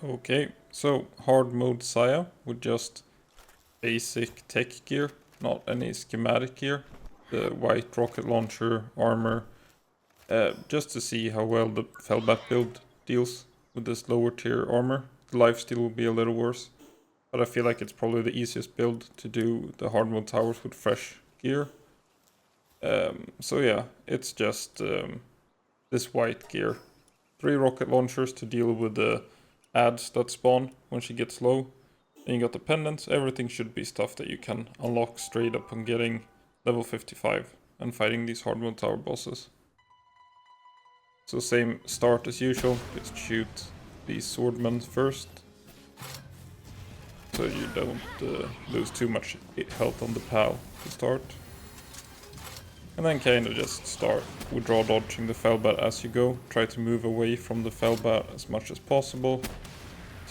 Okay, so hard mode Saya with just basic tech gear, not any schematic gear. The white rocket launcher, armor, just to see how well the Felbat build deals with this lower tier armor. The lifesteal will be a little worse, but I feel like it's probably the easiest build to do the hard mode towers with fresh gear. So yeah, it's just this white gear. 3 rocket launchers to deal with the ads that spawn when she gets low. And you got the pendants. Everything should be stuff that you can unlock straight up on getting level 55 and fighting these hard mode tower bosses. So same start as usual, just shoot these swordmen first. So you don't lose too much health on the PAL to start. And then kinda just start withdraw dodging the Felbat as you go. Try to move away from the Felbat as much as possible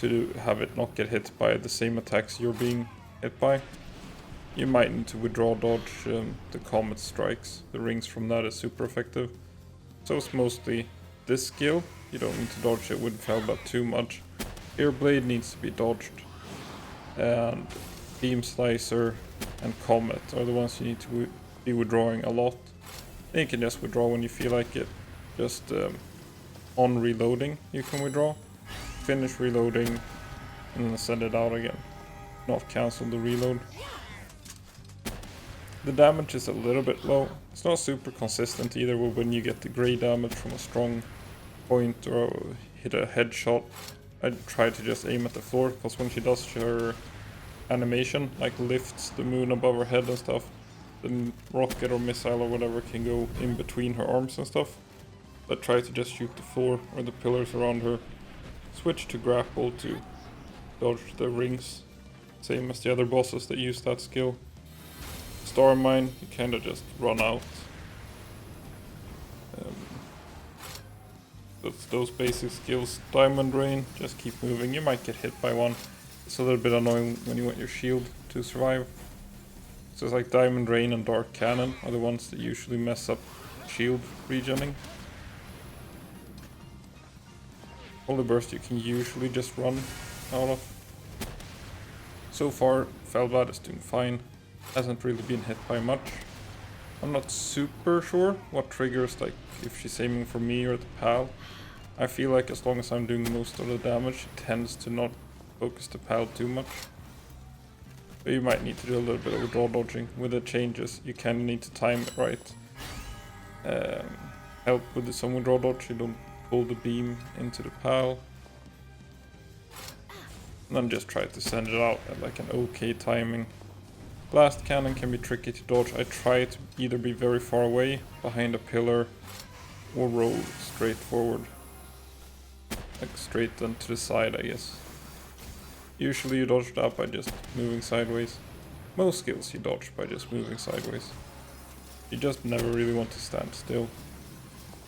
to have it not get hit by the same attacks you're being hit by. You might need to withdraw dodge the comet strikes. The rings from that is super effective. So it's mostly this skill. You don't need to dodge it with Felbat too much. Airblade needs to be dodged. And Beam Slicer and Comet are the ones you need to be withdrawing a lot. Then you can just withdraw when you feel like it. Just on reloading you can withdraw. Finish reloading and then send it out again. Not cancel the reload. The damage is a little bit low. It's not super consistent either when you get the grey damage from a strong point or hit a headshot. I try to just aim at the floor because when she does her animation, like lifts the moon above her head and stuff, the rocket or missile or whatever can go in between her arms and stuff. But try to just shoot the floor or the pillars around her. Switch to grapple to dodge the rings, same as the other bosses that use that skill. Star Mine, you kinda just run out. That's those basic skills. Diamond Rain, just keep moving. You might get hit by one. It's a little bit annoying when you want your shield to survive. So it's like Diamond Rain and Dark Cannon are the ones that usually mess up shield regening. Holy Burst you can usually just run out of. So far, Felbat is doing fine. Hasn't really been hit by much. I'm not super sure what triggers, like if she's aiming for me or the PAL. I feel like as long as I'm doing most of the damage, it tends to not focus the PAL too much. But you might need to do a little bit of withdraw dodging. With the changes, you kind of need to time it right. Help with some withdraw dodge, you don't pull the beam into the PAL. And then just try to send it out at like an okay timing. Blast cannon can be tricky to dodge. I try to either be very far away, behind a pillar, or roll straight forward. Like straight then to the side, I guess. Usually you dodge that by just moving sideways. Most skills you dodge by just moving sideways. You just never really want to stand still.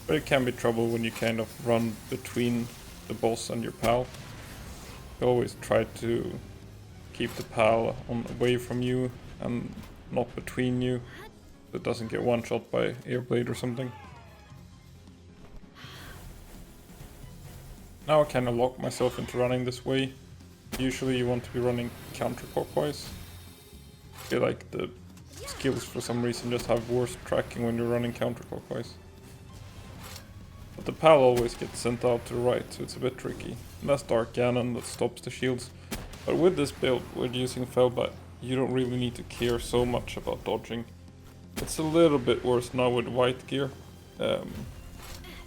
But it can be trouble when you kind of run between the boss and your pal. You always try to keep the pal away from you and not between you, so it doesn't get one shot by Airblade or something. Now I kind of lock myself into running this way. Usually you want to be running counterclockwise. I feel like the skills for some reason just have worse tracking when you're running counterclockwise. But the pal always gets sent out to the right, so it's a bit tricky. And that's Dark Cannon that stops the shields. But with this build, with using Felbat, you don't really need to care so much about dodging. It's a little bit worse now with white gear.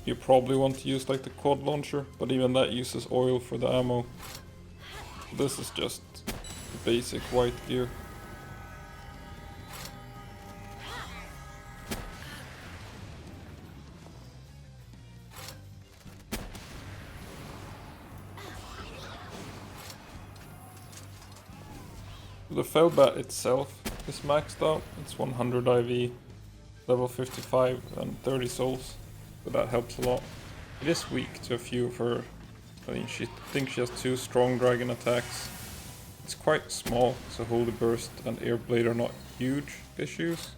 You probably want to use like the quad launcher, but even that uses oil for the ammo. This is just the basic white gear. The Felbat itself is maxed out. It's 100 IV, level 55 and 30 souls, so that helps a lot. It is weak to a few of her. I mean, she thinks she has 2 strong dragon attacks. It's quite small, so Holy Burst and Airblade are not huge issues.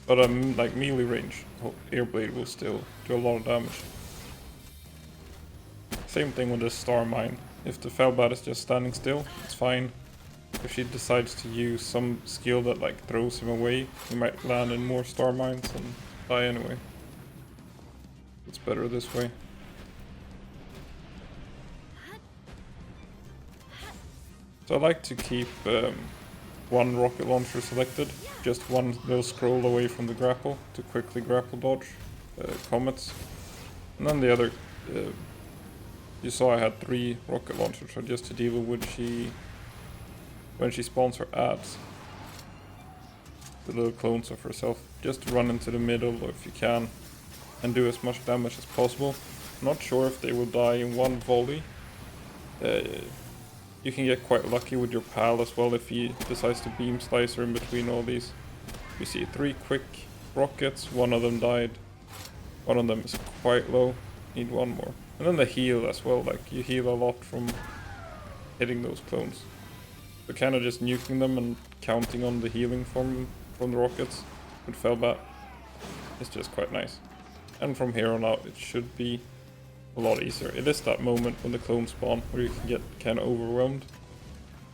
But like melee range, Airblade will still do a lot of damage. Same thing with this Star Mine. If the Felbat is just standing still, it's fine. If she decides to use some skill that like throws him away, he might land in more star mines and die anyway. It's better this way. So I like to keep one rocket launcher selected, just one little scroll away from the grapple to quickly grapple dodge comets. And then the other, you saw I had 3 rocket launchers, so just to deal with when she spawns her ads, the little clones of herself, just run into the middle if you can and do as much damage as possible. Not sure if they will die in one volley. You can get quite lucky with your pal as well if he decides to beam slicer in between all these. You see 3 quick rockets, one of them died, one of them is quite low, need one more. And then the heal as well, like you heal a lot from hitting those clones. So kind of just nuking them and counting on the healing from the rockets with Felbat is just quite nice. And from here on out it should be a lot easier. It is that moment when the clones spawn where you can get kind of overwhelmed,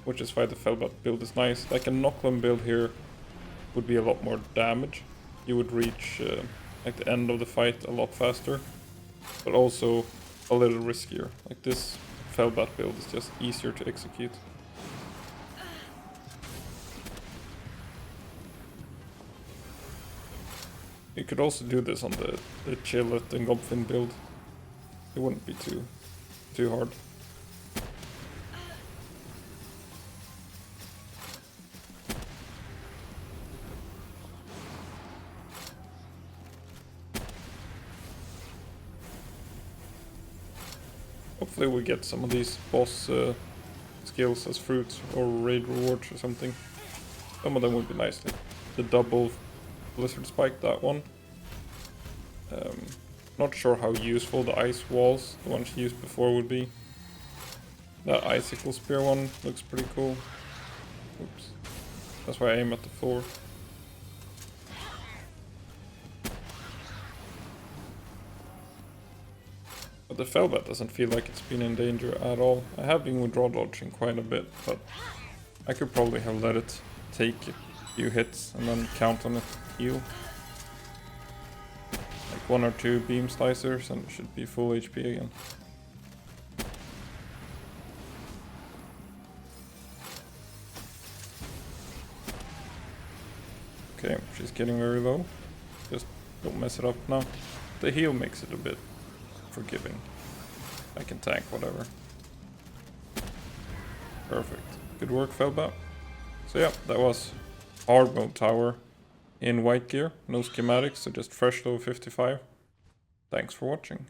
which is why the Felbat build is nice. Like a Knockland build here would be a lot more damage. You would reach like the end of the fight a lot faster, but also a little riskier. Like this Felbat build is just easier to execute. You could also do this on the Chillet and Gobfin build. It wouldn't be too hard. Hopefully we get some of these boss skills as fruits or raid rewards or something. Some of them would be nice, like the double Blizzard Spike, that one. Not sure how useful the ice walls, the ones she used before, would be. That icicle spear one looks pretty cool. Oops. That's why I aim at the floor. But the Felbat doesn't feel like it's been in danger at all. I have been withdraw dodging quite a bit, but I could probably have let it take a few hits and then count on it heal. Like 1 or 2 beam slicers and it should be full HP again. Okay, she's getting very low. Just don't mess it up now. The heal makes it a bit forgiving. I can tank whatever. Perfect. Good work, Felbat. So yeah, that was Hard Mode Tower in white gear. No schematics, so just fresh level 55. Thanks for watching.